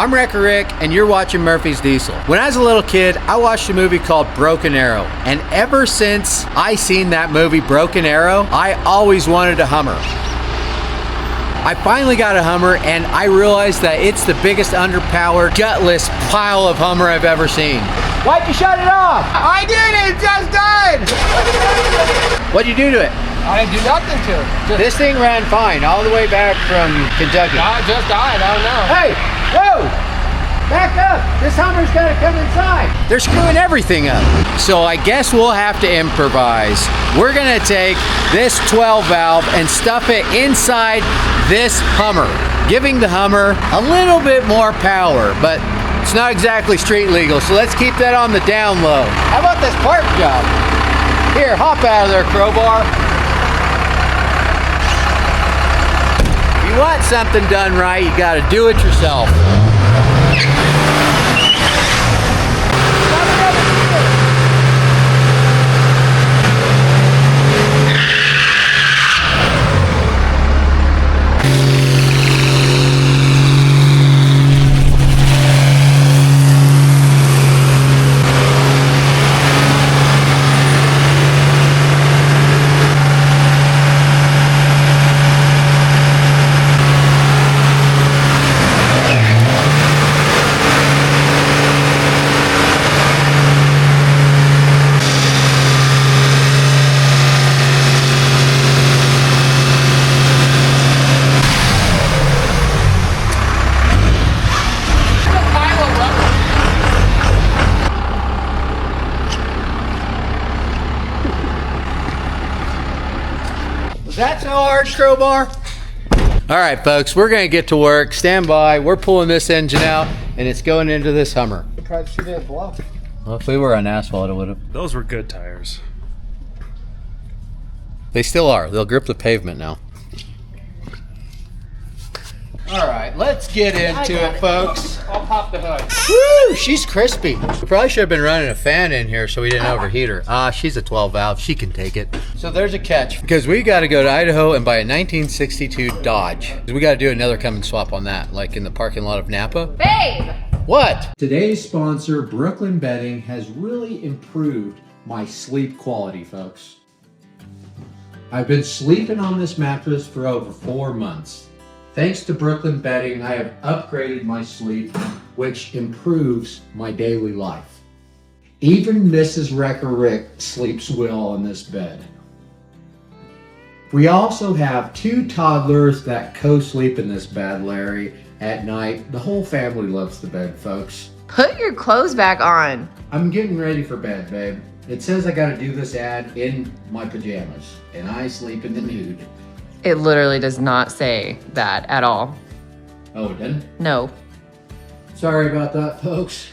I'm Wrecker Rick, and you're watching Murphy's Diesel. When I was a little kid, I watched a movie called Broken Arrow, and ever since I seen that movie, Broken Arrow, I always wanted a Hummer. I finally got a Hummer, and I realized that it's the biggest underpowered, gutless pile of Hummer I've ever seen. Why'd you shut it off? I did, it just died! What'd you do to it? I didn't do nothing to it. This thing ran fine all the way back from Kentucky. No, it just died, I don't know. Hey, whoa! Back up! This Hummer's gotta come inside. They're screwing everything up. So I guess we'll have to improvise. We're gonna take this 12 valve and stuff it inside this Hummer, giving the Hummer a little bit more power, but it's not exactly street legal, so let's keep that on the down low. How about this park job? Here, hop out of there, crowbar. If you want something done right, you gotta do it yourself. That's so hard, crowbar. All right, folks, we're gonna get to work. Stand by. We're pulling this engine out, and it's going into this Hummer. Try to shoot it blow. Well, if we were on asphalt, it would have. Those were good tires. They still are. They'll grip the pavement now. All right, let's get into it, folks. I'll pop the hood. Woo, she's crispy. We probably should have been running a fan in here so we didn't overheat her. She's a 12 valve. She can take it. So there's a catch, because we got to go to Idaho and buy a 1962 Dodge. We got to do another Cummins swap on that, like in the parking lot of Napa. Babe! What? Today's sponsor, Brooklyn Bedding, has really improved my sleep quality, folks. I've been sleeping on this mattress for over 4 months. Thanks to Brooklyn Bedding, I have upgraded my sleep, which improves my daily life. Even Mrs. Wrecker Rick sleeps well on this bed. We also have 2 toddlers that co-sleep in this bed, Larry. At night, the whole family loves the bed, folks. Put your clothes back on. I'm getting ready for bed, babe. It says I gotta do this ad in my pajamas, and I sleep in the nude. It literally does not say that at all. Oh, it didn't? No. Sorry about that, folks.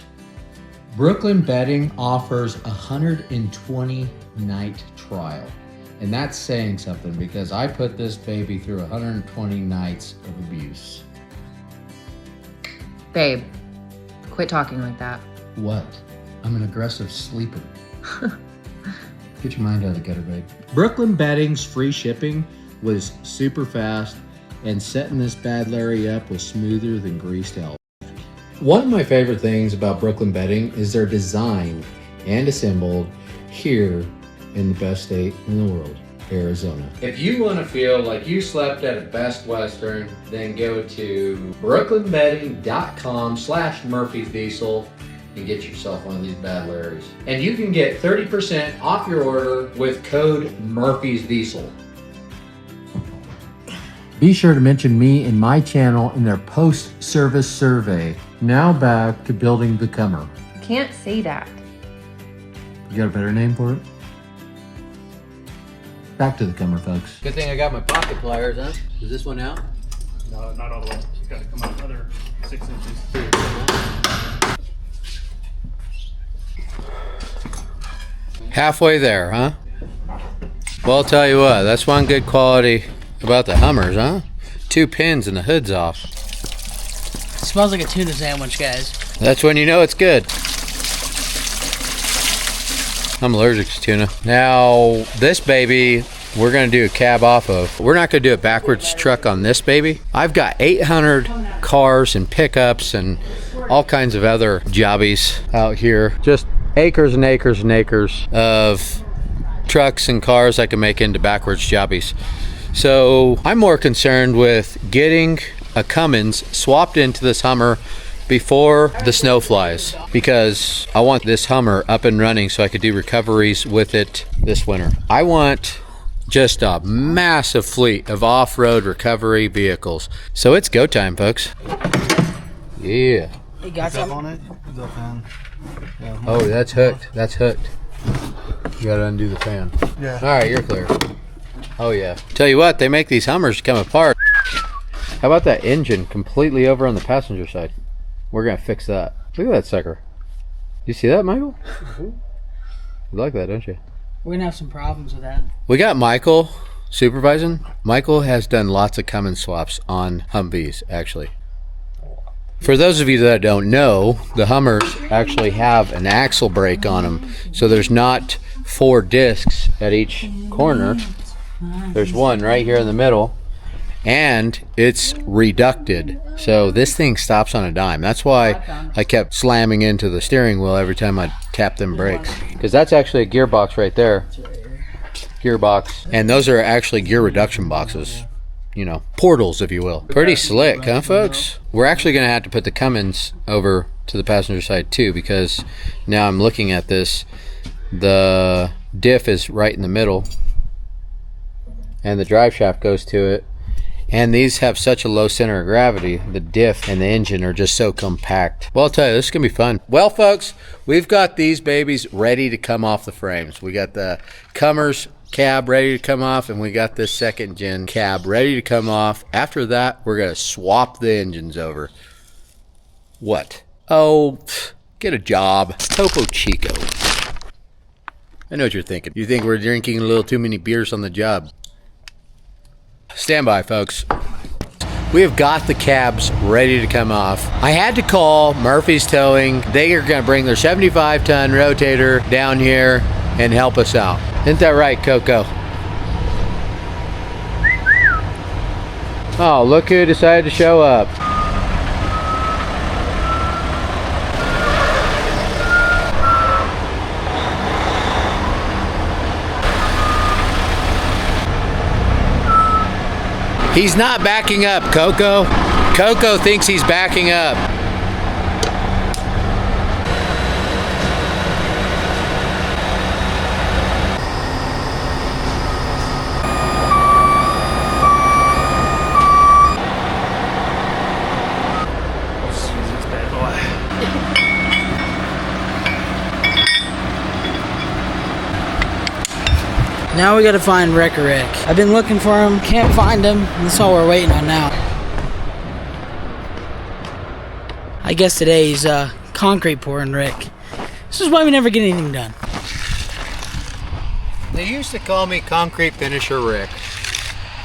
Brooklyn Bedding offers a 120 night trial. And that's saying something, because I put this baby through 120 nights of abuse. Babe, quit talking like that. What? I'm an aggressive sleeper. Get your mind out of the gutter, babe. Brooklyn Bedding's free shipping was super fast, and setting this bad Larry up was smoother than greased elk. One of my favorite things about Brooklyn Bedding is they're designed and assembled here in the best state in the world, Arizona. If you want to feel like you slept at a Best Western, then go to brooklynbedding.com/Murphy's Diesel and get yourself one of these bad Larrys. And you can get 30% off your order with code Murphy's Diesel. Be sure to mention me and my channel in their post-service survey. Now back to building the Hummer. Can't say that. You got a better name for it? Back to the Hummer, folks. Good thing I got my pocket pliers, huh? Is this one out? No, not all the way. It's got to come out another 6 inches. Halfway there, huh? Well, I'll tell you what, that's one good quality about the Hummers, huh? 2 pins and the hood's off. It smells like a tuna sandwich, guys. That's when you know it's good. I'm allergic to tuna. Now, this baby we're gonna do a cab off of. We're not gonna do a backwards truck on this baby. I've got 800 cars and pickups and all kinds of other jobbies out here. Just acres and acres and acres of trucks and cars I can make into backwards jobbies. So I'm more concerned with getting a Cummins swapped into this Hummer before the snow flies, because I want this Hummer up and running so I could do recoveries with it this winter. I want just a massive fleet of off-road recovery vehicles. So it's go time, folks. Yeah. You got something on it? The fan. Yeah. Oh, that's hooked. That's hooked. You gotta undo the fan. Yeah. All right, you're clear. Oh yeah. Tell you what, they make these Hummers come apart. How about that engine completely over on the passenger side? We're gonna fix that. Look at that sucker. You see that, Michael? You like that, don't you? We're gonna have some problems with that. We got Michael supervising. Michael has done lots of Cummins swaps on Humvees, actually. For those of you that don't know, the Hummers actually have an axle brake on them. So there's not 4 discs at each corner. There's one right here in the middle. And it's reducted, so this thing stops on a dime. That's why I kept slamming into the steering wheel every time I tapped them brakes, because that's actually a gearbox right there. Gearbox, and those are actually gear reduction boxes, you know, portals, if you will. Pretty slick, huh, folks? We're actually gonna have to put the Cummins over to the passenger side too, because now I'm looking at this, the diff is right in the middle and the drive shaft goes to it. And these have such a low center of gravity. The diff and the engine are just so compact. Well, I'll tell you, this is gonna be fun. Well, folks, we've got these babies ready to come off the frames. We got the Cummins cab ready to come off, and we got this 2nd gen cab ready to come off. After that, we're gonna swap the engines over. What? Oh, get a job. Topo Chico. I know what you're thinking. You think we're drinking a little too many beers on the job. Stand by, folks. We have got the cabs ready to come off. I had to call Murphy's Towing. They are going to bring their 75-ton rotator down here and help us out. Isn't that right, Coco? Oh, look who decided to show up. He's not backing up, Coco. Coco thinks he's backing up. Now we gotta find Rick. I've been looking for him, can't find him. That's all we're waiting on now. I guess today's concrete pouring Rick. This is why we never get anything done. They used to call me Concrete Finisher Rick.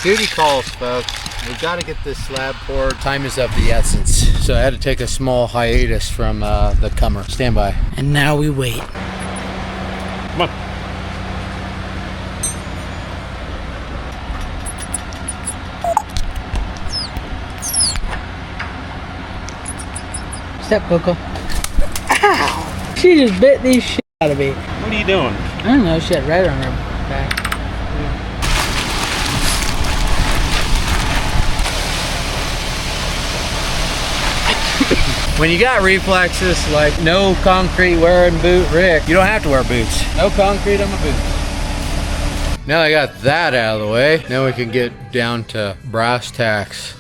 Duty calls, folks. We've got to get this slab poured. Time is of the essence. So I had to take a small hiatus from the Hummer. Stand by. And now we wait. Come on. Step, Coco. Ow! She just bit the shit out of me. What are you doing? I don't know, she had red on her back. When you got reflexes like no concrete wearing boot Rick, you don't have to wear boots. No concrete on my boots. Now I got that out of the way, now we can get down to brass tacks.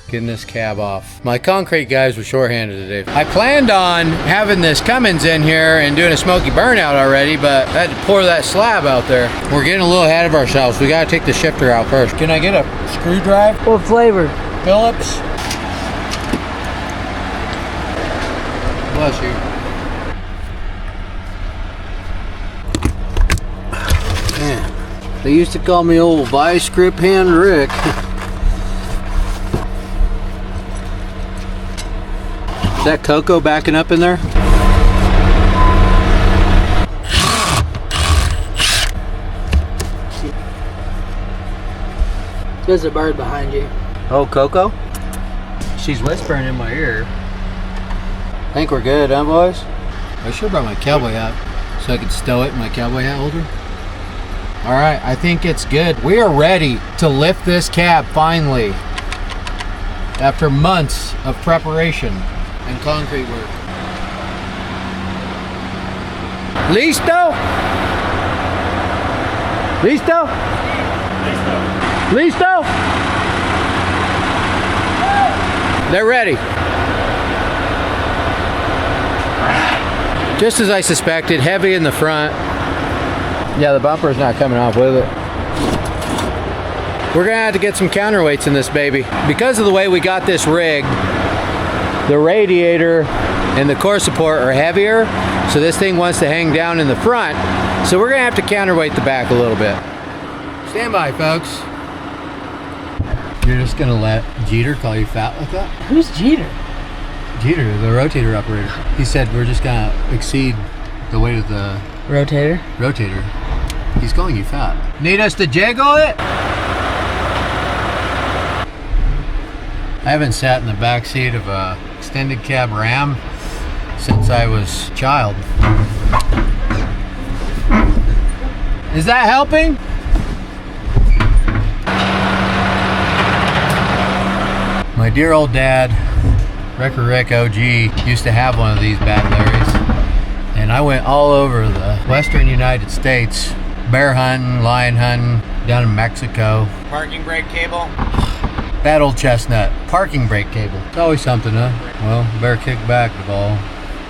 Getting this cab off. My concrete guys were shorthanded today. I planned on having this Cummins in here and doing a smoky burnout already, but I had to pour that slab out there. We're getting a little ahead of ourselves. We gotta take the shifter out first. Can I get a screwdriver? What flavor? Phillips? Bless you. Man, they used to call me old vice grip hand Rick. Is that Coco backing up in there? There's a bird behind you. Oh, Coco? She's whispering in my ear. I think we're good, huh, boys? I should have brought my cowboy hat so I could stow it in my cowboy hat holder. All right, I think it's good. We are ready to lift this cab finally, after months of preparation and concrete work. Listo? Listo? Listo? They're ready. Just as I suspected, heavy in the front. Yeah, the bumper's not coming off with it. We're gonna have to get some counterweights in this baby. Because of the way we got this rigged, the radiator and the core support are heavier, so this thing wants to hang down in the front. So we're gonna have to counterweight the back a little bit. Stand by, folks. You're just gonna let Jeter call you fat like that? Who's Jeter? Jeter, the rotator operator. He said we're just gonna exceed the weight of the Rotator? rotator. He's calling you fat. Need us to jiggle it? I haven't sat in the back seat of a extended cab Ram since I was a child. Is that helping? My dear old dad, Wrecker Rick OG, used to have one of these bad Larrys. And I went all over the western United States, bear hunting, lion hunting, down in Mexico. Parking brake cable? That old chestnut. Parking brake cable. It's always something, huh? Well, better kick back, Duvall.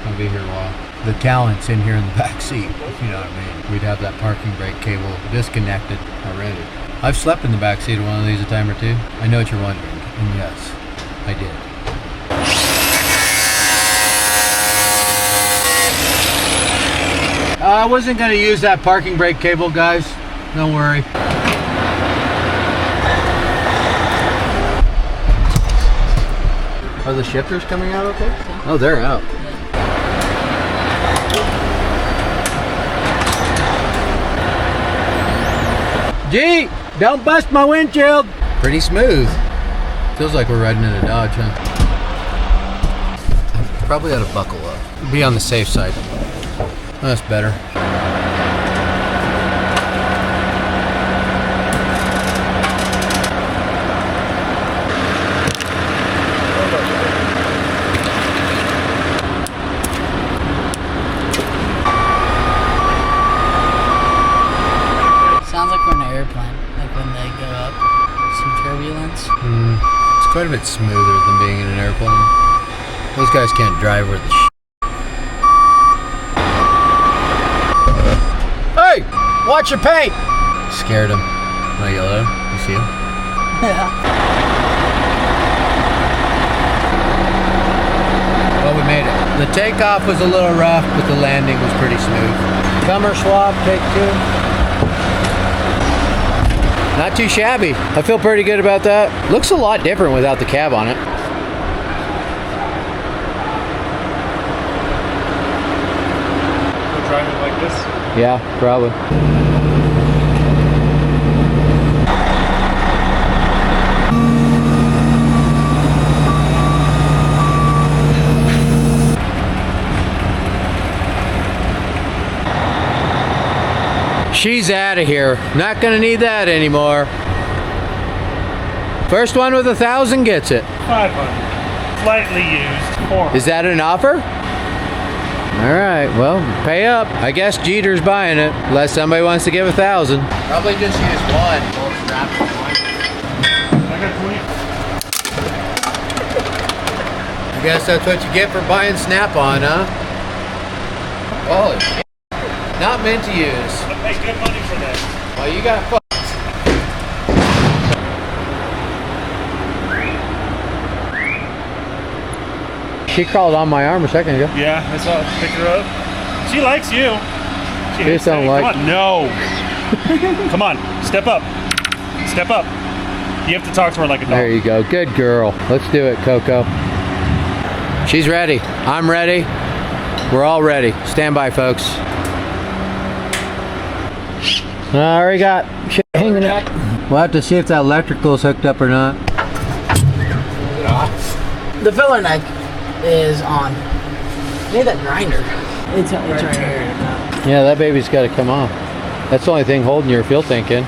I'll be here a while. The talent's in here in the back seat, if you know what I mean. We'd have that parking brake cable disconnected already. I've slept in the back seat of one of these a time or two. I know what you're wondering, and yes, I did. I wasn't going to use that parking brake cable, guys. Don't worry. Are the shifters coming out okay? Oh, they're out. Gee, don't bust my windshield. Pretty smooth. Feels like we're riding in a Dodge, huh? Probably ought to buckle up. Be on the safe side. That's better. Sounds like we're in an airplane, like when they go up. Some turbulence. It's quite a bit smoother than being in an airplane. Those guys can't drive worth a shit. Hey! Watch your paint! Scared him. Want to yell at him? You see him? Yeah. Well, we made it. The takeoff was a little rough, but the landing was pretty smooth. Comer swab, take 2. Not too shabby. I feel pretty good about that. Looks a lot different without the cab on it. We'll drive it like this. Yeah, probably. She's out of here. Not gonna need that anymore. First one with 1,000 gets it. 500. Slightly used. 400. Is that an offer? All right, well, pay up. I guess Jeter's buying it, unless somebody wants to give 1,000. Probably just use one. I got 20. I guess that's what you get for buying Snap-on, huh? Holy shit. Not meant to use. I paid good money for that. Well, you got fucked. She crawled on my arm a second ago. Yeah, I saw it. Pick her up. She likes you. She Just don't like. Come on, no. Come on, step up. Step up. You have to talk to her like a dog. There you go. Good girl. Let's do it, Coco. She's ready. I'm ready. We're all ready. Stand by, folks. I already got shit hanging up. We'll have to see if that electrical's hooked up or not. The filler neck is on. Need that grinder. It's right here. Yeah, that baby's got to come off. That's the only thing holding your fuel tank in.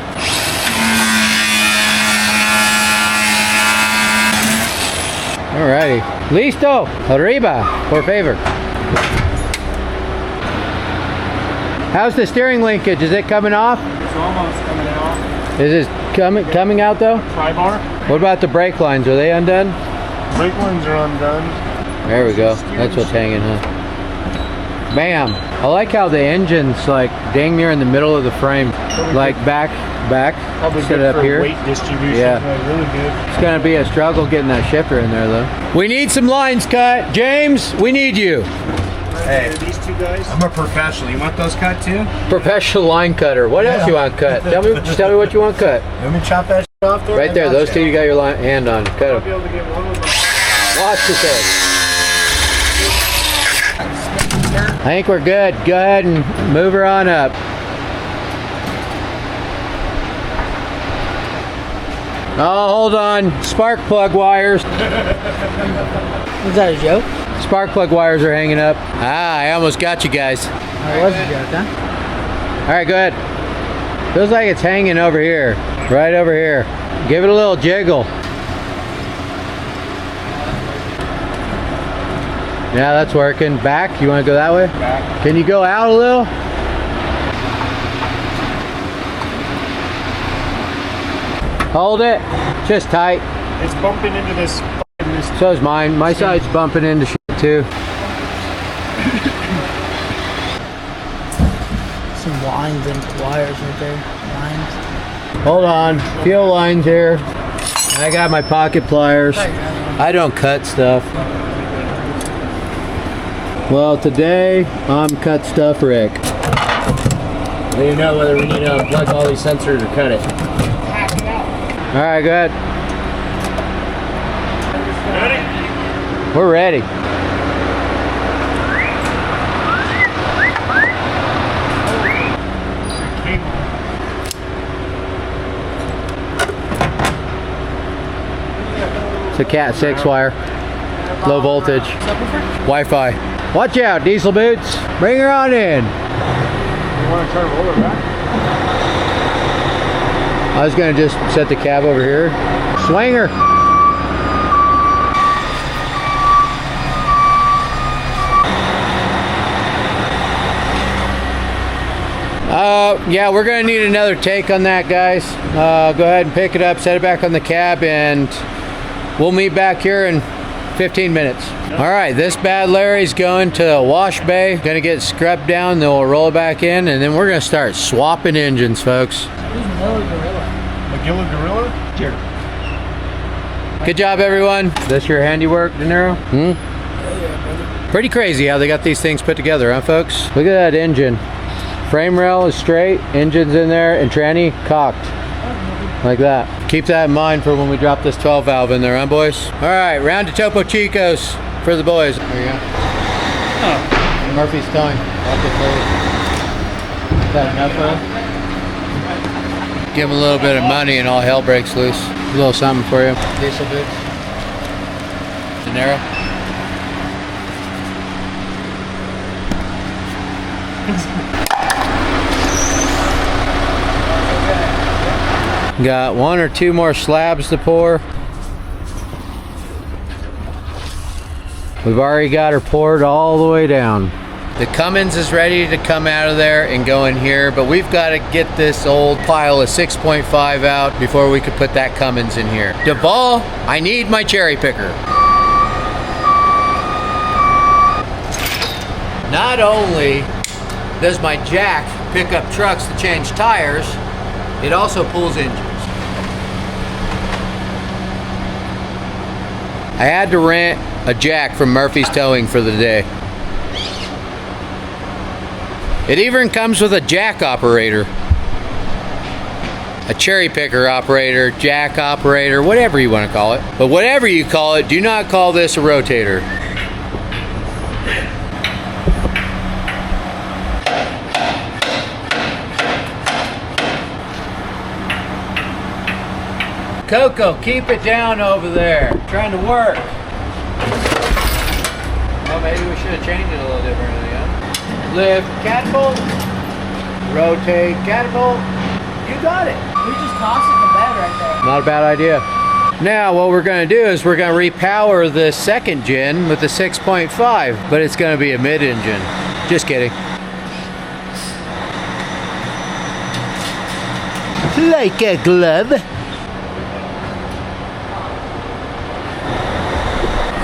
Alrighty. Listo. Arriba. Por favor. How's the steering linkage? Is it coming off? It's almost coming out. Is it coming out though? Tri-bar. What about the brake lines? Are they undone? Brake lines are undone. There we go. That's what's hanging, huh? Bam! I like how the engine's like dang near in the middle of the frame. Like back. Probably Set good it up for here. weight distribution. Yeah. Really good. It's gonna be a struggle getting that shifter in there though. We need some lines cut. James, we need you. Hey, these two guys. I'm a professional. You want those cut too? Professional line cutter. What else you want cut? Just tell me what you want cut. Let me chop that shit off there. Right there, those two you got your hand on. Cut I'll them. be able to get one of them. Watch this thing. I think we're good. Go ahead and move her on up. Oh, hold on. Spark plug wires. Is that a joke? Spark plug wires are hanging up. Ah, I almost got you guys. That was a joke, huh? All right, go ahead. Feels like it's hanging over here. Right over here. Give it a little jiggle. Yeah, that's working. Back? You want to go that way? Back. Can you go out a little? Hold it. Just tight. It's bumping into this. So is mine. My side's bumping into shit too. Some lines and wires right there. Lines. Hold on. Fuel lines here. I got my pocket pliers. I don't cut stuff. Well, today I'm cut stuff Rick. Let you know whether we need to unplug all these sensors or cut it. All right, go ahead. Ready? We're ready. It's a Cat 6 wire. Low voltage. Wi-Fi. Watch out, diesel boots. Bring her on in. You want to try to roll it back? I was gonna just set the cab over here. Swing her. Yeah, we're gonna need another take on that, guys. Go ahead and pick it up, set it back on the cab, and we'll meet back here in 15 minutes. All right, this bad Larry's going to a wash bay, gonna get scrubbed down, then we'll roll it back in, and then we're gonna start swapping engines, folks. Magilla Gorilla? Here. Good job, everyone. This your handiwork, De Niro? Pretty crazy how they got these things put together, huh, folks? Look at that engine. Frame rail is straight, engine's in there, and tranny cocked. Like that. Keep that in mind for when we drop this 12 valve in there, huh, boys? All right, round to Topo Chico's for the boys. There you go. Oh. Murphy's towing. Is that enough for us? Give them a little bit of money and all hell breaks loose. A little something for you. Diesel boots. De Niro. Got one or two more slabs to pour. We've already got her poured all the way down. The Cummins is ready to come out of there and go in here, but we've got to get this old pile of 6.5 out before we could put that Cummins in here. Duvall, I need my cherry picker. Not only does my jack pick up trucks to change tires, it also pulls engines. I had to rent a jack from Murphy's Towing for the day. It even comes with a jack operator. A cherry picker operator, jack operator, whatever you want to call it. But whatever you call it, do not call this a rotator. Coco, keep it down over there. Trying to work. Well, maybe we should have changed it a little differently, huh? Lift, catapult. Rotate, catapult. You got it. We just tossed it in the bed right there. Not a bad idea. Now what we're going to do is we're going to repower the second gen with the 6.5, but it's going to be a mid-engine. Just kidding. Like a glove.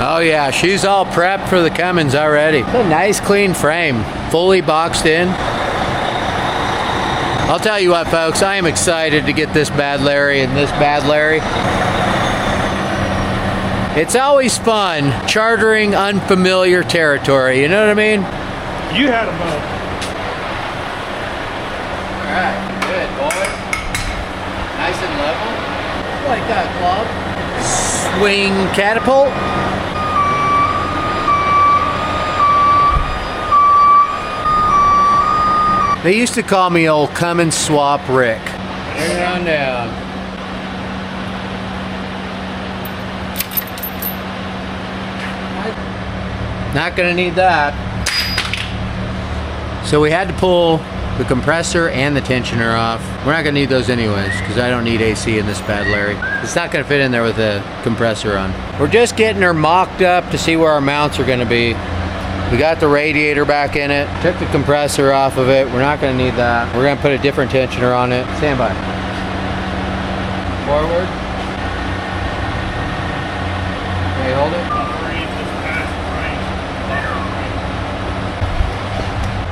Oh yeah, she's all prepped for the Cummins already. It's a nice clean frame, fully boxed in. I'll tell you what, folks, I am excited to get this Bad Larry and this Bad Larry. It's always fun chartering unfamiliar territory, you know what I mean? You had a boat. Alright, good, boys. Nice and level. Like that, club. Swing catapult. They used to call me old Cummins Swap Rick. Turn it on down. Not gonna need that. So we had to pull the compressor and the tensioner off. We're not gonna need those anyways, because I don't need AC in this Bad Larry. It's not gonna fit in there with the compressor on. We're just getting her mocked up to see where our mounts are gonna be. We got the radiator back in it, took the compressor off of it. We're not gonna need that. We're gonna put a different tensioner on it. Stand by. Forward. Okay, hold it.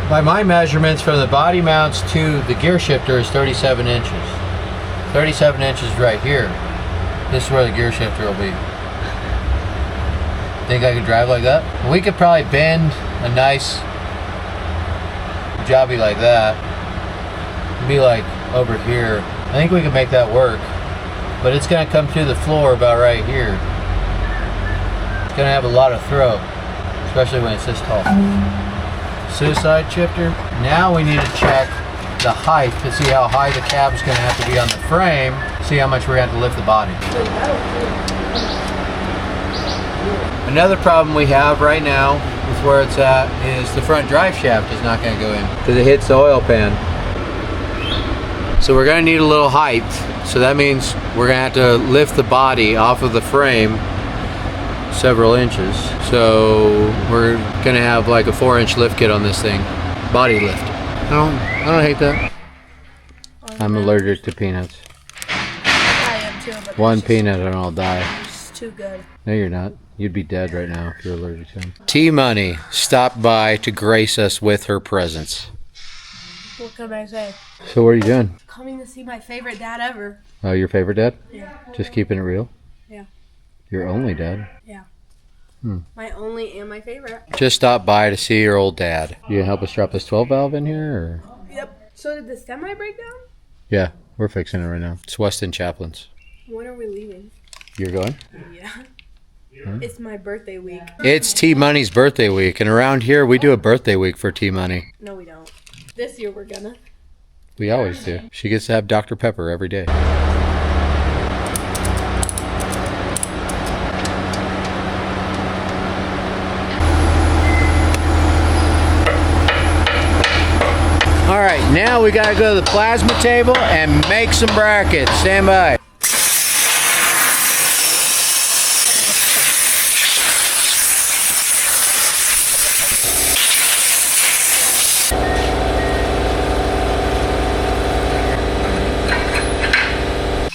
By my measurements, from the body mounts to the gear shifter is 37 inches. 37 inches right here. This is where the gear shifter will be. Think I could drive like that? We could probably bend a nice jobby like that. It'd be like over here. I think we could make that work. But it's gonna come through the floor about right here. It's gonna have a lot of throw, especially when it's this tall. Suicide shifter. Now we need to check the height to see how high the cab's gonna have to be on the frame, see how much we're gonna have to lift the body. Another problem we have right now with where it's at is the front drive shaft is not going to go in because it hits the oil pan. So we're going to need a little height. So that means we're going to have to lift the body off of the frame several inches. So we're going to have like a 4-inch lift kit on this thing. Body lift. I don't hate that. I'm allergic to peanuts. I am too, but One peanut and I'll die. it's too good. No, you're not. You'd be dead right now if you're allergic to them. T-Money stopped by to grace us with her presence. What can I say? So what are you doing? Coming to see my favorite dad ever. Oh, your favorite dad? Yeah. Just keeping it real? Yeah. Your only dad? Yeah. Hmm. My only and my favorite. Just stopped by to see your old dad. You gonna help us drop this 12 valve in here? Or? Yep. So did the semi break down? Yeah, we're fixing it right now. It's Weston Chaplin's. When are we leaving? You're going? Yeah. It's my birthday week. It's T-Money's birthday week, and around here we do a birthday week for T-Money. No, we don't. This year we're gonna. We always do. She gets to have Dr. Pepper every day. All right, now we gotta go to the plasma table and make some brackets. Stand by.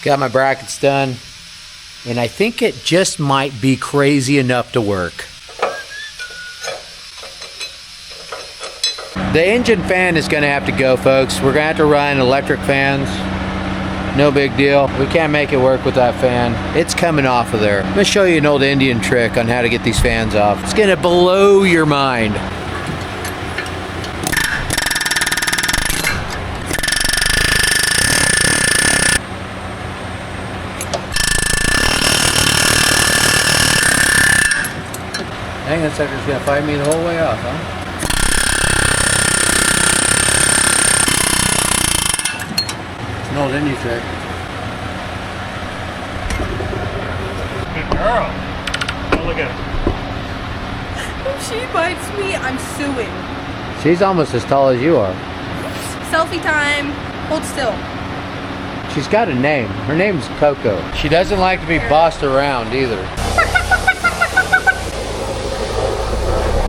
Got my brackets done, and I think it just might be crazy enough to work. The engine fan is gonna have to go, folks. We're gonna have to run electric fans. No big deal. We can't make it work with that fan. It's coming off of there. I'm gonna show you an old Indian trick on how to get these fans off. It's gonna blow your mind. I think that sucker's gonna fight me the whole way off, huh? It's an old Indian trick. Girl. Oh, look at her. If she bites me, I'm suing. She's almost as tall as you are. Selfie time. Hold still. She's got a name. Her name's Coco. She doesn't like to be bossed around either.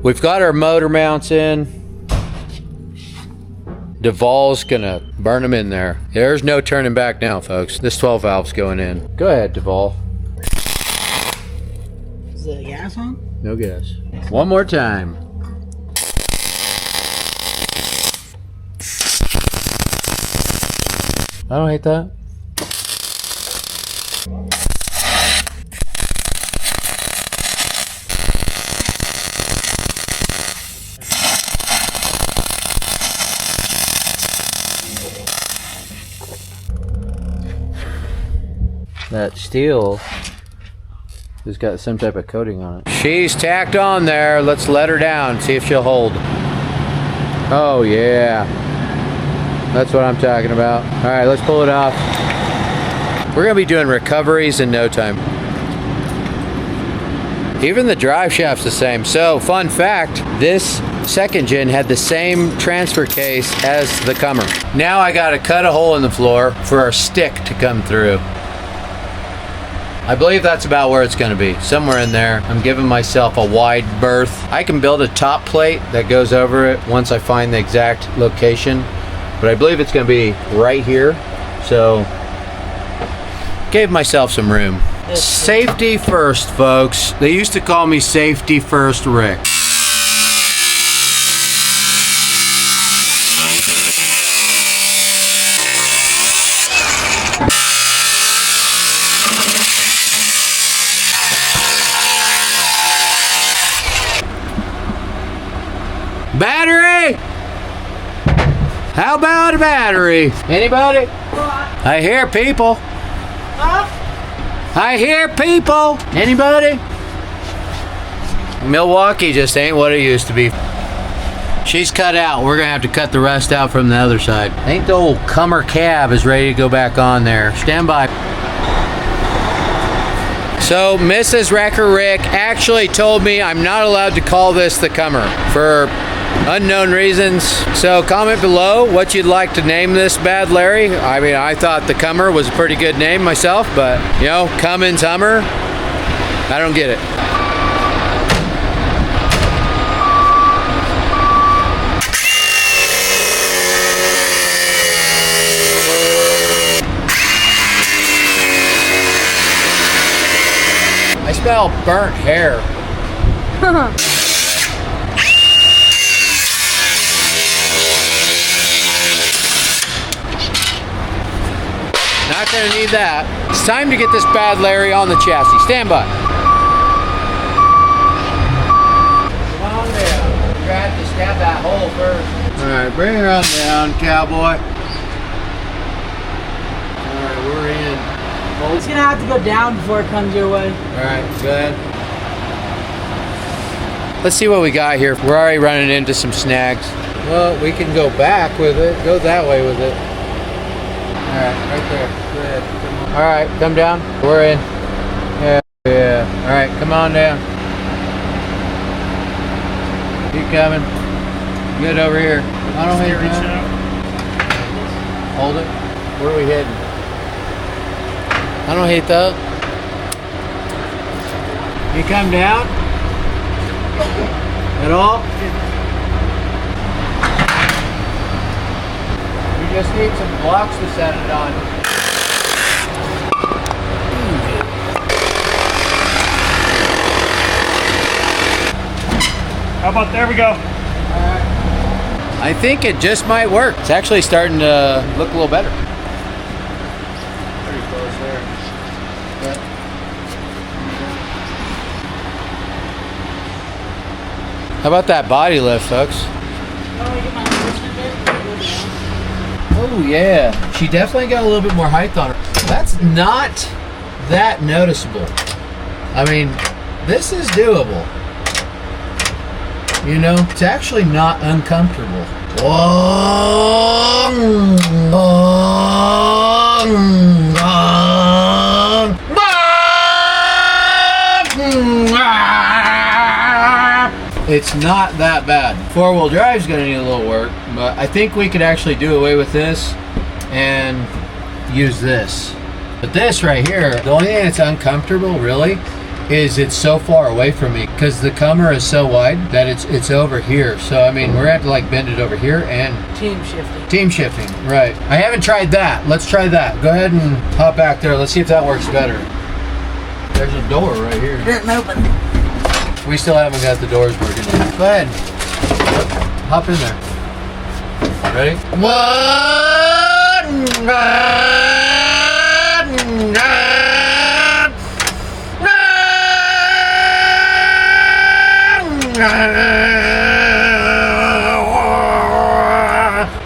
We've got our motor mounts in. Duval's gonna burn them in there. There's no turning back now, folks. This 12 valve's going in. Go ahead, Duval. Is the gas on? No gas. One more time. I don't hate that. That steel has got some type of coating on it. She's tacked on there. Let's let her down, see if she'll hold. Oh yeah. That's what I'm talking about. All right, let's pull it off. We're gonna be doing recoveries in no time. Even the drive shaft's the same. So, fun fact, this second gen had the same transfer case as the Cummer. Now I gotta cut a hole in the floor for our stick to come through. I believe that's about where it's gonna be, somewhere in there. I'm giving myself a wide berth. I can build a top plate that goes over it once I find the exact location, but I believe it's gonna be right here. So, gave myself some room. Safety first, folks. They used to call me Safety First Rick. Battery! How about a battery? Anybody? I hear people. I hear people. Anybody? Milwaukee just ain't what it used to be. She's cut out. We're gonna have to cut the rest out from the other side. I think the old Cummer cab is ready to go back on there. Stand by. So Mrs. Wrecker Rick actually told me I'm not allowed to call this the Cummer for unknown reasons. So comment below what you'd like to name this bad Larry. I mean, I thought the Cummer was a pretty good name myself, but you know, Cummins Hummer, I don't get it. I smell burnt hair. Not gonna need that. It's time to get this bad Larry on the chassis. Stand by. Come on down. You're gonna have to stab that hole first. Alright, bring her on down, cowboy. Alright, we're in. It's gonna have to go down before it comes your way. Alright, go ahead. Let's see what we got here. We're already running into some snags. Well, we can go back with it. Go that way with it. Alright, right there. Go ahead. Alright, come down. We're in. Yeah. Alright, come on down. Keep coming. Good over here. I don't hate Reach that. out. Hold it. Where are we heading? I don't hate that. You come down? At all? We just need some blocks to set it on. How about there we go? I think it just might work. It's actually starting to look a little better. Pretty close there. How about that body lift, folks? Oh yeah, she definitely got a little bit more height on her. That's not that noticeable. I mean, this is doable. You know, it's actually not uncomfortable. It's not that bad. Four-wheel drive is going to need a little work, but I think we could actually do away with this and use this. But this right here, the only thing that's uncomfortable really is it's so far away from me because the comer is so wide that it's over here. So I mean, we're gonna have to like bend it over here and Team shifting. Team shifting, right. I haven't tried that. Let's try that. Go ahead and hop back there. Let's see if that works better. There's a door right here. It didn't open. We still haven't got the doors working yet. Go ahead. Hop in there. Ready?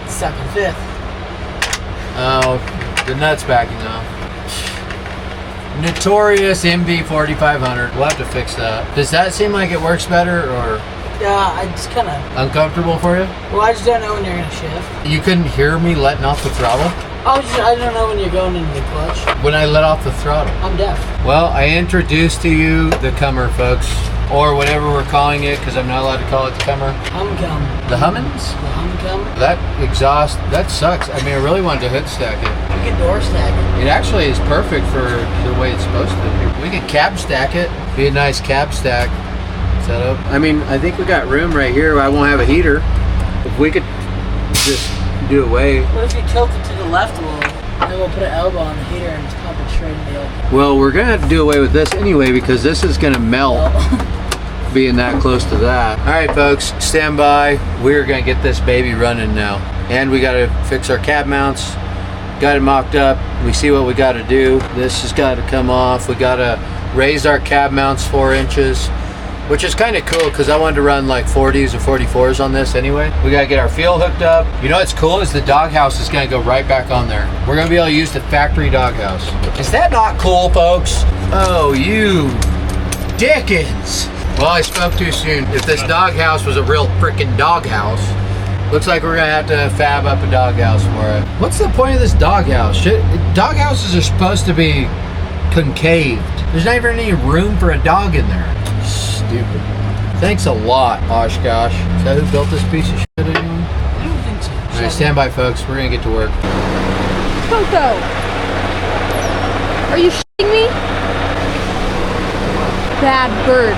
Second, fifth. Oh, the nut's backing off. Notorious MV 4500. We'll have to fix that. Does that seem like it works better or Yeah, it's kind of. uncomfortable for you? Well, I just don't know when you're gonna shift. You couldn't hear me letting off the throttle I don't know when you're going into the clutch. when I let off the throttle. I'm deaf. Well, I introduced to you the Cummer, folks, or whatever we're calling it, because I'm not allowed to call it the Cummer. Humcum. The Hummins? The Humcum. That exhaust, that sucks. I mean, I really wanted to hood stack it. You can door stack it. It actually is perfect for the way it's supposed to. We could cab stack it. Be a nice cab stack setup. I mean, I think we got room right here. I won't have a heater. If we could just do away. What if you tilt it to the left a little? And we'll put an elbow on the heater and just pump it straight in the open. Well, we're gonna have to do away with this anyway because this is gonna melt. Being that close to that. All right, folks, stand by. We're gonna get this baby running now. And we gotta fix our cab mounts. Got it mocked up. We see what we gotta do. This has gotta come off. We gotta raise our cab mounts 4 inches, which is kind of cool because I wanted to run like 40s or 44s on this anyway. We gotta get our fuel hooked up. You know what's cool is the doghouse is gonna go right back on there. We're gonna be able to use the factory doghouse. Is that not cool, folks? Oh, you dickens. Well, I spoke too soon. If this doghouse was a real freaking doghouse, looks like we're gonna have to fab up a doghouse for it. What's the point of this doghouse? Doghouses are supposed to be concaved. There's not even any room for a dog in there. Stupid. Thanks a lot, Oshkosh. Is that who built this piece of shit anyway? I don't think so. All right, stand by, folks. We're gonna get to work. Coco, are you shitting me? Bad bird.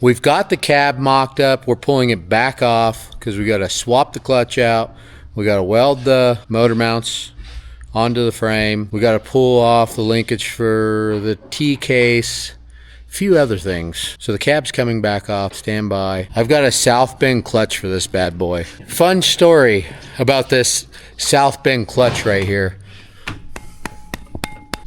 We've got the cab mocked up. We're pulling it back off because we got to swap the clutch out. We got to weld the motor mounts onto the frame. We got to pull off the linkage for the T case. A few other things. So the cab's coming back off. Stand by. I've got a South Bend clutch for this bad boy. Fun story about this South Bend clutch right here.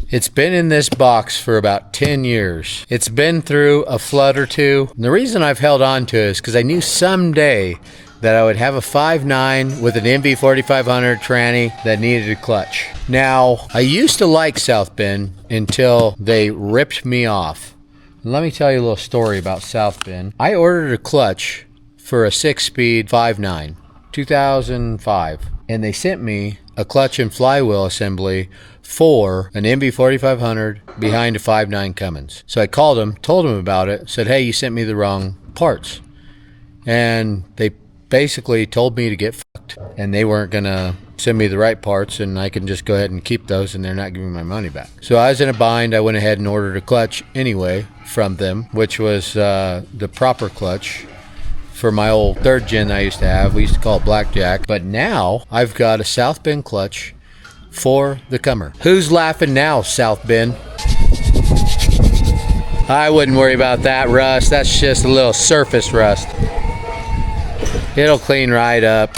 It's been in this box for about 10 years. It's been through a flood or two. And the reason I've held on to it is because I knew someday that I would have a 5.9 with an MV 4500 tranny that needed a clutch. Now, I used to like South Bend until they ripped me off. And let me tell you a little story about South Bend. I ordered a clutch for a 6-speed 5.9, 2005. And they sent me a clutch and flywheel assembly for an MV 4500 behind a 5.9 Cummins. So I called them, told them about it, said, hey, you sent me the wrong parts. And they basically told me to get fucked. And they weren't going to send me the right parts and I can just go ahead and keep those and they're not giving me my money back. So I was in a bind. I went ahead and ordered a clutch anyway from them, which was the proper clutch for my old 3rd gen I used to have. We used to call it Blackjack. But now I've got a South Bend clutch for the Cummer. Who's laughing now, South Bend? I wouldn't worry about that rust. That's just a little surface rust. It'll clean right up.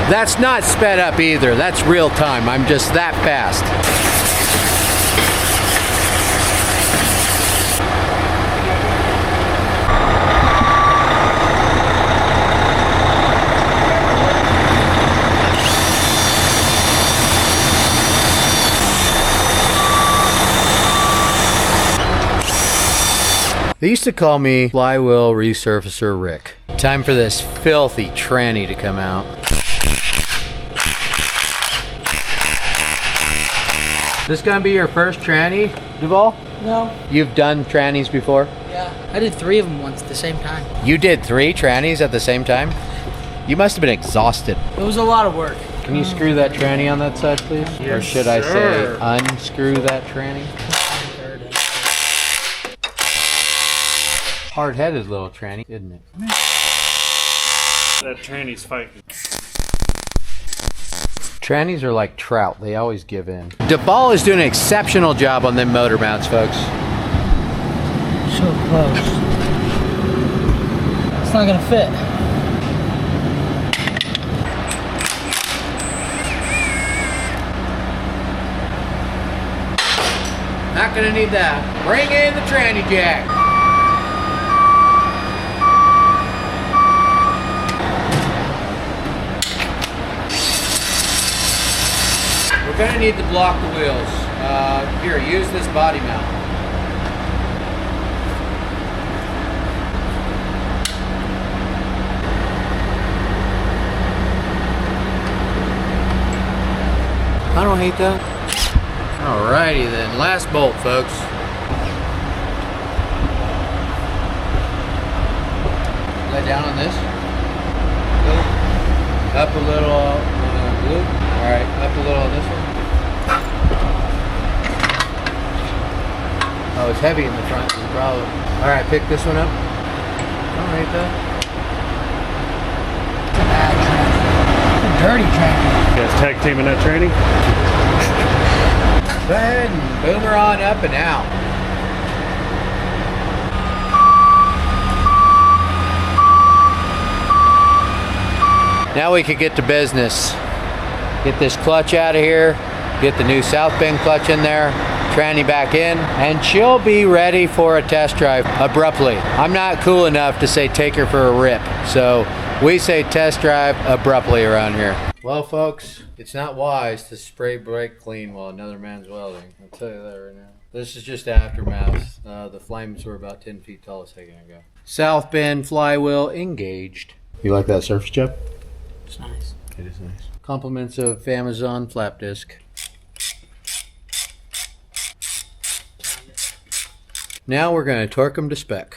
That's not sped up either. That's real time. I'm just that fast. They used to call me Flywheel Resurfacer Rick. Time for this filthy tranny to come out. This gonna be your first tranny, Duval? No. You've done trannies before? Yeah. I did 3 of them once at the same time. You did 3 trannies at the same time? You must have been exhausted. It was a lot of work. Can you screw that tranny on that side, please? Or should I say unscrew that tranny? Hard-headed little tranny, isn't it? That tranny's fighting. Trannies are like trout. They always give in. Duval is doing an exceptional job on them motor mounts, folks. So close. It's not gonna fit. Not gonna need that. Bring in the tranny jack. We're gonna need to block the wheels. Here, use this body mount. I don't hate that. Alrighty then, last bolt, folks. Lay down on this. Up a little, loop. Alright, up a little on this one. Oh, it's heavy in the front, is the problem. Alright, pick this one up. Alright, though. Dirty tractor. You guys tag teaming that tranny? Go ahead and boom her on up and out. Now we could get to business. Get this clutch out of here, get the new South Bend clutch in there, tranny back in, and she'll be ready for a test drive abruptly. I'm not cool enough to say take her for a rip, so we say test drive abruptly around here. Well, folks, it's not wise to spray brake clean while another man's welding. I'll tell you that right now. This is just aftermath. The flames were about 10 feet tall a second ago. South Bend flywheel engaged. You like that surface, Jeff? It's nice. It is nice. Compliments of Amazon flap disc. Now we're going to torque them to spec.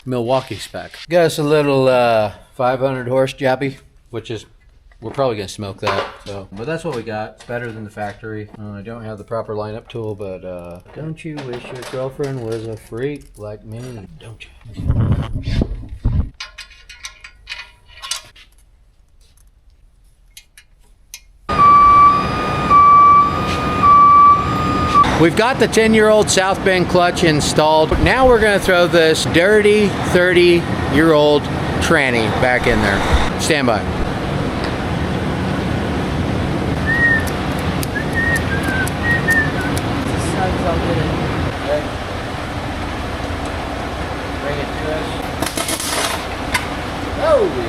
Milwaukee spec. Got us a little 500 horse jobby, which is, we're probably gonna smoke that. So, but that's what we got. It's better than the factory. I don't have the proper lineup tool, but don't you wish your girlfriend was a freak like me? Don't you? We've got the 10-year-old South Bend clutch installed. Now we're gonna throw this dirty 30-year-old tranny back in there. Stand by. Okay. Bring it to us. Holy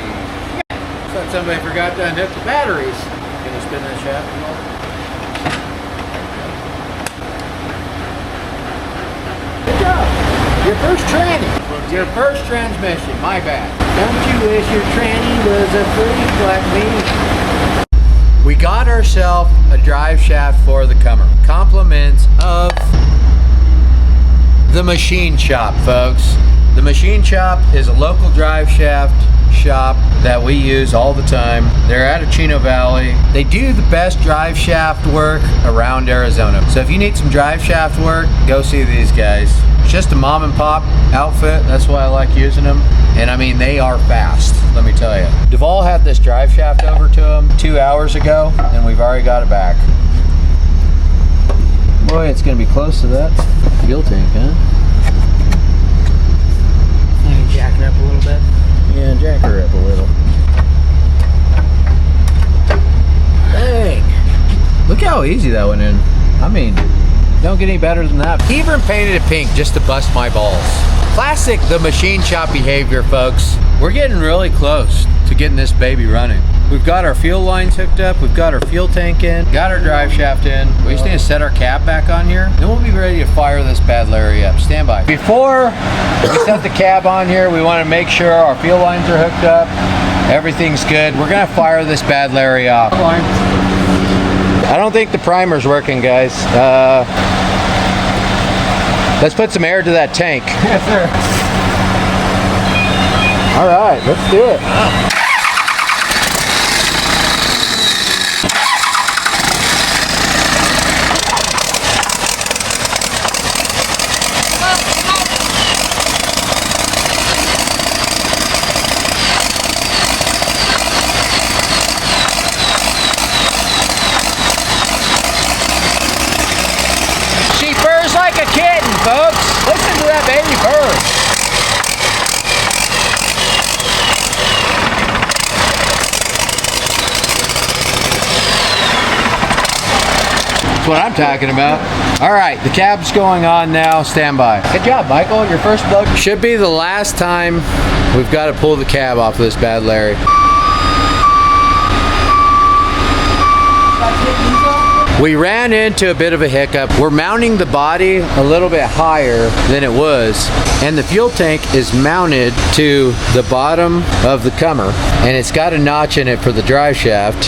shit. Thought somebody forgot to unhook the batteries. Gonna spin that shaft a little. Your first tranny. Your first transmission. My bad. Don't you wish your tranny was a freak like me? We got ourselves a drive shaft for the Cummer. Compliments of the Machine Shop, folks. The Machine Shop is a local drive shaft shop that we use all the time. They're out of Chino Valley. They do the best drive shaft work around Arizona. So if you need some drive shaft work, go see these guys. It's just a mom and pop outfit. That's why I like using them. And I mean, they are fast, let me tell you. Duval had this drive shaft over to him 2 hours ago, and we've already got it back. Boy, it's gonna be close to that fuel tank, huh? I can jack it up a little bit. Yeah, jack her up a little. Dang. Look how easy that went in. I mean, don't get any better than that. He even painted it pink just to bust my balls. Classic the Machine Shop behavior, folks. We're getting really close to getting this baby running. We've got our fuel lines hooked up, we've got our fuel tank in, got our drive shaft in. We just need to set our cab back on here, then we'll be ready to fire this bad Larry up. Stand by. Before we set the cab on here, we want to make sure our fuel lines are hooked up, everything's good. We're gonna fire this bad Larry off. I don't think the primer's working, guys. Let's put some air to that tank. Yes, sir. All right, let's do it. She purrs like a kitten, folks. Listen to that baby purr. That's what I'm talking about. All right, the cab's going on now. Stand by. Good job, Michael. Your first blow. Should be the last time we've got to pull the cab off of this bad Larry. We ran into a bit of a hiccup. We're mounting the body a little bit higher than it was, and the fuel tank is mounted to the bottom of the comer, and it's got a notch in it for the drive shaft.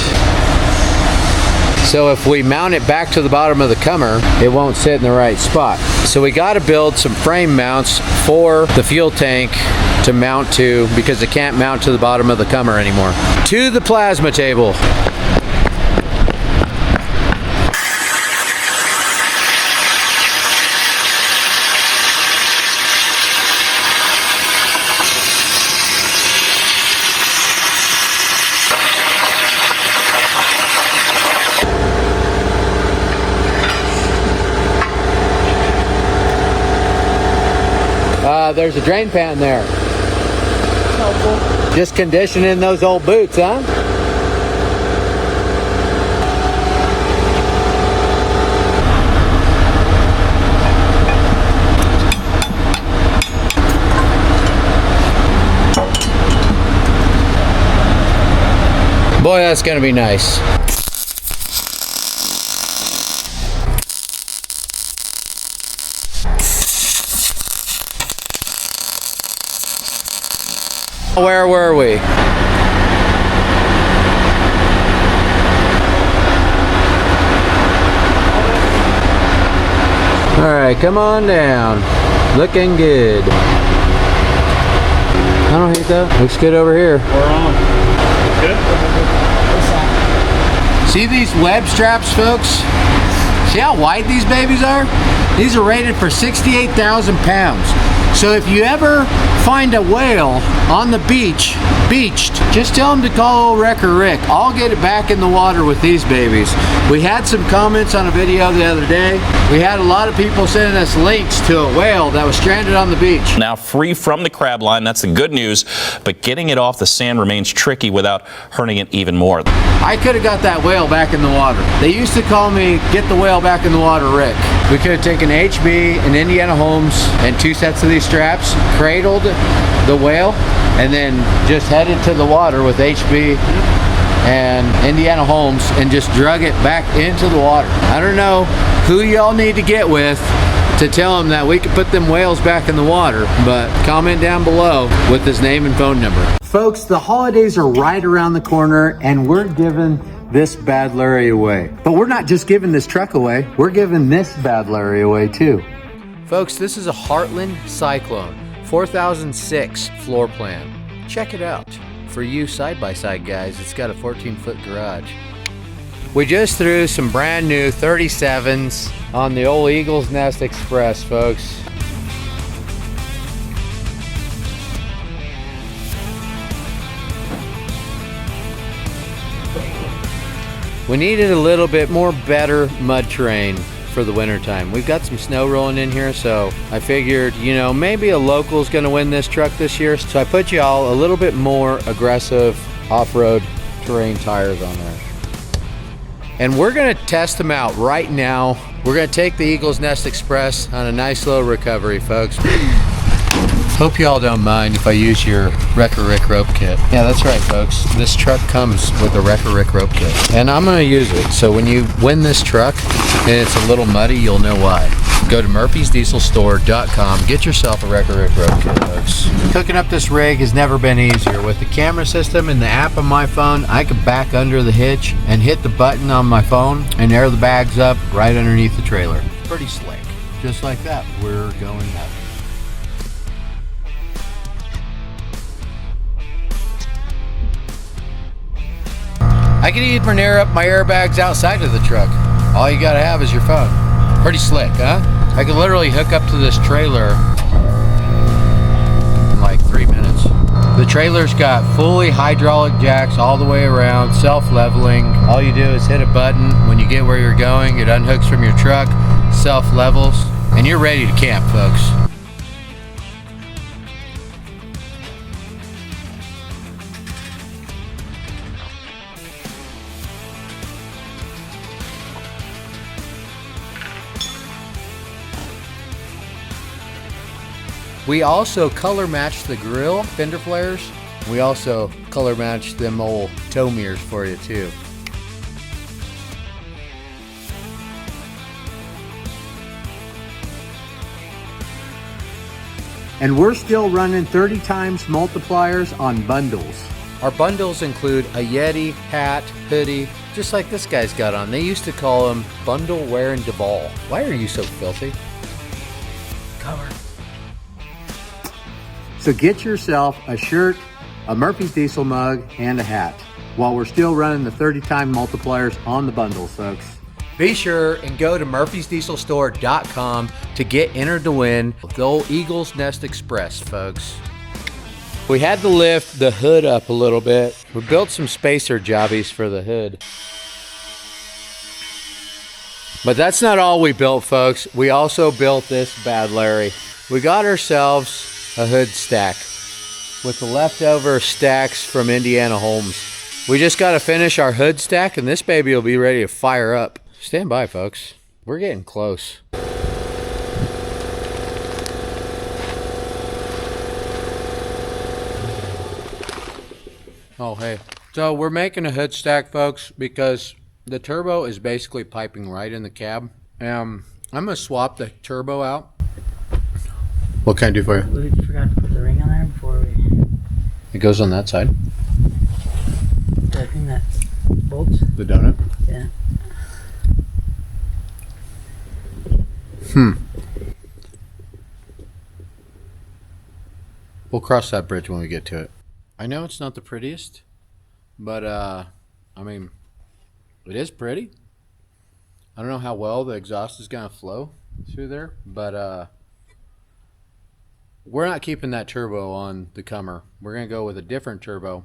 So if we mount it back to the bottom of the comer, it won't sit in the right spot. So we got to build some frame mounts for the fuel tank to mount to, because it can't mount to the bottom of the comer anymore. To the plasma table. There's a drain pan there. Helpful. Just conditioning those old boots, huh? Boy, that's gonna be nice. Where were we? All right, come on down. Looking good. I don't hate that. Looks good over here. We're on. Good. See these web straps, folks? See how wide these babies are? These are rated for 68,000 pounds. So if you ever find a whale on the beach, beached, just tell them to call old Wrecker Rick. I'll get it back in the water with these babies. We had some comments on a video the other day. We had a lot of people sending us links to a whale that was stranded on the beach. Now free from the crab line, that's the good news, but getting it off the sand remains tricky without hurting it even more. I could have got that whale back in the water. They used to call me, get the whale back in the water, Rick. We could have taken HB and Indiana Homes and 2 sets of these straps, cradled the whale, and then just headed to the water with HB and Indiana Homes and just drug it back into the water. I don't know who y'all need to get with to tell them that we can put them whales back in the water, but comment down below with his name and phone number. Folks, the holidays are right around the corner and we're giving this bad Larry away. But we're not just giving this truck away, we're giving this bad Larry away too. Folks, this is a Heartland Cyclone 4006 floor plan. Check it out. For you side-by-side guys, it's got a 14-foot garage. We just threw some brand new 37s on the old Eagles Nest Express, folks. We needed a little bit more better mud terrain for the winter time. We've got some snow rolling in here, so I figured, you know, maybe a local's gonna win this truck this year. So I put y'all a little bit more aggressive off-road terrain tires on there. And we're gonna test them out right now. We're gonna take the Eagles Nest Express on a nice little recovery, folks. Hope y'all don't mind if I use your Wrecker Rick rope kit. Yeah, that's right, folks. This truck comes with a Wrecker Rick rope kit. And I'm going to use it. So when you win this truck and it's a little muddy, you'll know why. Go to murphysdieselstore.com. Get yourself a Wrecker Rick rope kit, folks. Hooking up this rig has never been easier. With the camera system and the app on my phone, I can back under the hitch and hit the button on my phone and air the bags up right underneath the trailer. Pretty slick. Just like that, we're going up. I can even air up my airbags outside of the truck. All you gotta have is your phone. Pretty slick, huh? I can literally hook up to this trailer in like 3 minutes. The trailer's got fully hydraulic jacks all the way around, self-leveling. All you do is hit a button. When you get where you're going, it unhooks from your truck, self-levels, and you're ready to camp, folks. We also color match the grill fender flares. We also color match them old tow mirrors for you too. And we're still running 30 times multipliers on bundles. Our bundles include a Yeti, hat, hoodie, just like this guy's got on. They used to call him Bundle Wearing Duvall. Why are you so filthy? Cover. So get yourself a shirt, a Murphy's Diesel mug, and a hat while we're still running the 30 time multipliers on the bundles, folks. Be sure and go to murphysdieselstore.com to get entered to win the old Eagles Nest Express, folks. We had to lift the hood up a little bit. We built some spacer jobbies for the hood. But that's not all we built, folks. We also built this bad Larry. We got ourselves a hood stack with the leftover stacks from Indiana Homes. We just got to finish our hood stack and this baby will be ready to fire up. Stand by, folks. We're getting close. Oh, hey. So we're making a hood stack, folks, because the turbo is basically piping right in the cab. I'm going to swap the turbo out. What can I do for you? We forgot to put the ring on there before we... It goes on that side. The thing that bolts? The donut? Yeah. We'll cross that bridge when we get to it. I know it's not the prettiest, but I mean, it is pretty. I don't know how well the exhaust is going to flow through there, but we're not keeping that turbo on the Hummer. We're going to go with a different turbo.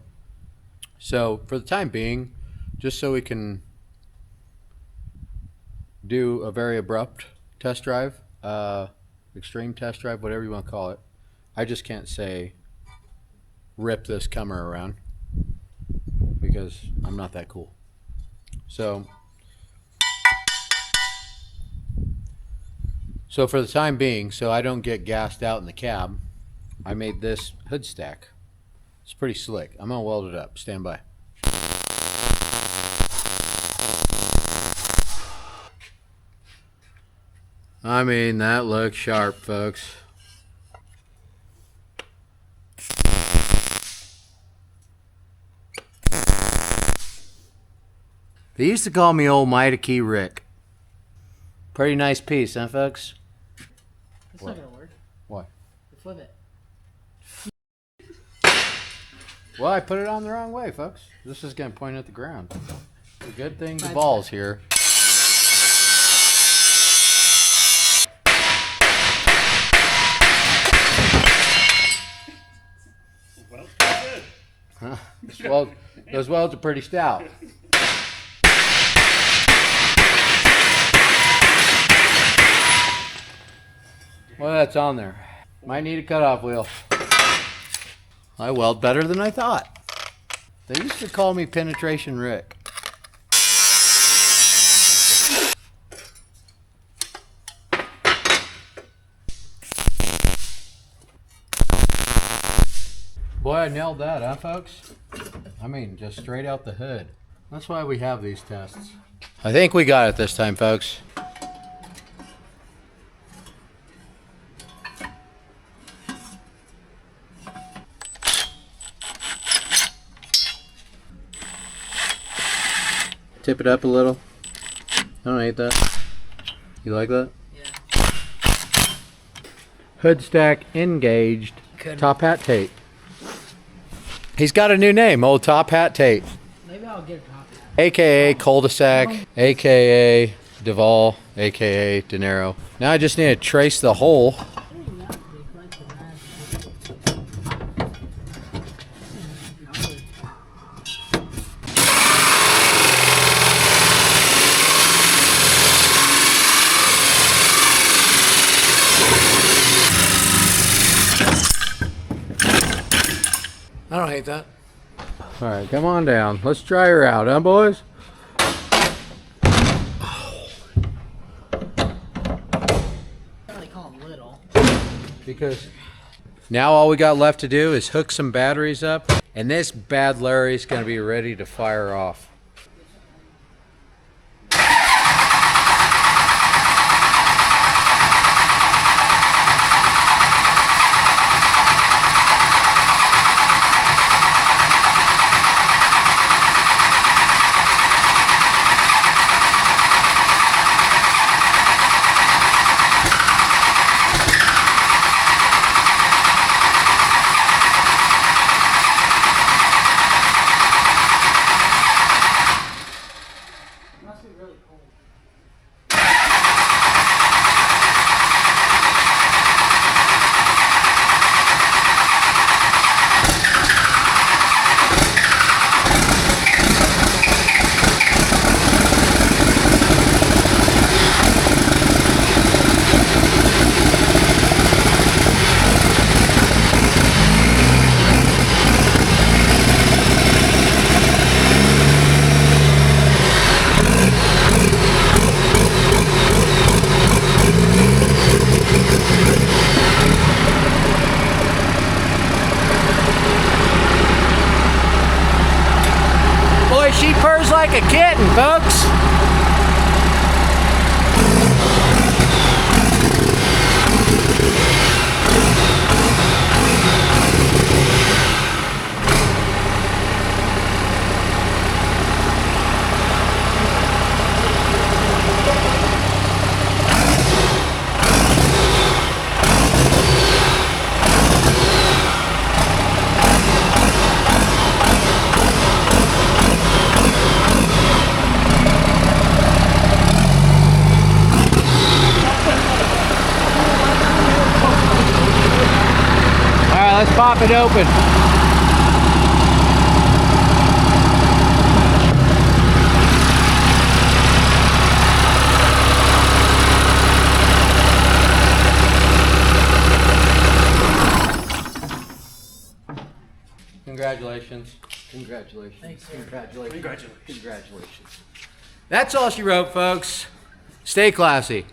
So for the time being, just so we can do a very abrupt test drive, extreme test drive, whatever you want to call it, I just can't say rip this Hummer around because I'm not that cool. So for the time being, so I don't get gassed out in the cab, I made this hood stack. It's pretty slick. I'm gonna weld it up. Stand by. I mean, that looks sharp, folks. They used to call me old Mighty Key Rick. Pretty nice piece, huh, folks? That's not gonna work. Why? Flip it. Well, I put it on the wrong way, folks. This is gonna point at the ground. The good thing the ball's here. Well, those welds are pretty stout. Well, that's on there. Might need a cutoff wheel. I weld better than I thought. They used to call me Penetration Rick. Boy, I nailed that, huh, folks? I mean, just straight out the hood. That's why we have these tests. I think we got it this time, folks. Tip it up a little. I don't hate that. You like that? Yeah. Hood stack engaged. Good. Top Hat Tate. He's got a new name, old Top Hat Tate. Maybe I'll get a top hat. AKA cul-de-sac, AKA Duval, AKA De Niro. Now I just need to trace the hole. I don't hate that. All right, come on down. Let's try her out, huh, boys? They call them little. Because now all we got left to do is hook some batteries up, and this bad Larry's gonna be ready to fire off. Boy, she purrs like a kitten, folks. Let's pop it open. Congratulations. Congratulations. Thanks, Congratulations. Congratulations. That's all she wrote, folks. Stay classy.